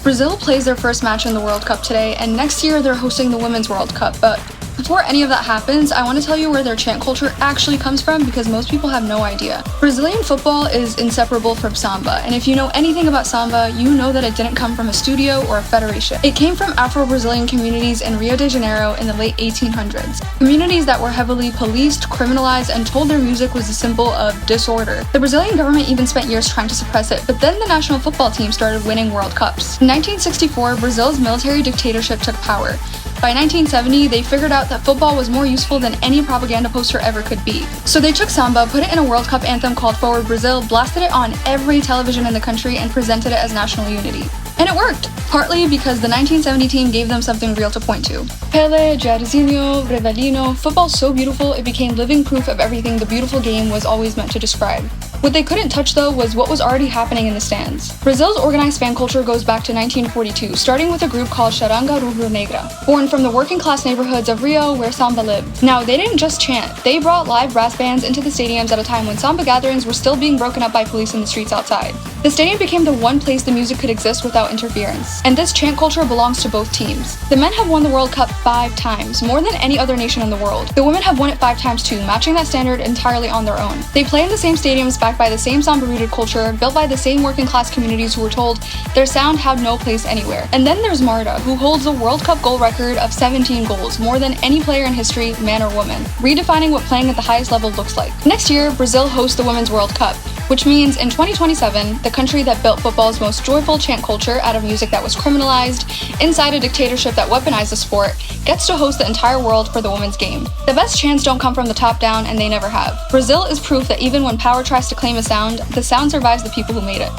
Brazil plays their first match in the World Cup today, and next year they're hosting the Women's World Cup, but before any of that happens, I want to tell you where their chant culture actually comes from because most people have no idea. Brazilian football is inseparable from samba, and if you know anything about samba, you know that it didn't come from a studio or a federation. It came from Afro-Brazilian communities in Rio de Janeiro in the late 1800s. Communities that were heavily policed, criminalized, and told their music was a symbol of disorder. The Brazilian government even spent years trying to suppress it, but then the national football team started winning World Cups. In 1964, Brazil's military dictatorship took power. By 1970, they figured out that football was more useful than any propaganda poster ever could be. So they took samba, put it in a World Cup anthem called Forward Brazil, blasted it on every television in the country, and presented it as national unity. And it worked, partly because the 1970 team gave them something real to point to. Pelé, Jairzinho, Rivelino, football's so beautiful it became living proof of everything the beautiful game was always meant to describe. What they couldn't touch though was what was already happening in the stands. Brazil's organized fan culture goes back to 1942, starting with a group called Charanga Rubro-Negra, born from the working class neighborhoods of Rio where samba lived. Now, they didn't just chant, they brought live brass bands into the stadiums at a time when samba gatherings were still being broken up by police in the streets outside. The stadium became the one place the music could exist without interference, and this chant culture belongs to both teams. The men have won the World Cup 5 times, more than any other nation in the world. The women have won it 5 times too, matching that standard entirely on their own. They play in the same stadiums backed by the same samba-rooted culture, built by the same working class communities who were told their sound had no place anywhere. And then there's Marta, who holds a World Cup goal record of 17 goals, more than any player in history, man or woman, redefining what playing at the highest level looks like. Next year, Brazil hosts the Women's World Cup, which means in 2027, the country that built football's most joyful chant culture out of music that was criminalized, inside a dictatorship that weaponized the sport, gets to host the entire world for the women's game. The best chants don't come from the top down, and they never have. Brazil is proof that even when power tries to claim a sound, the sound survives the people who made it.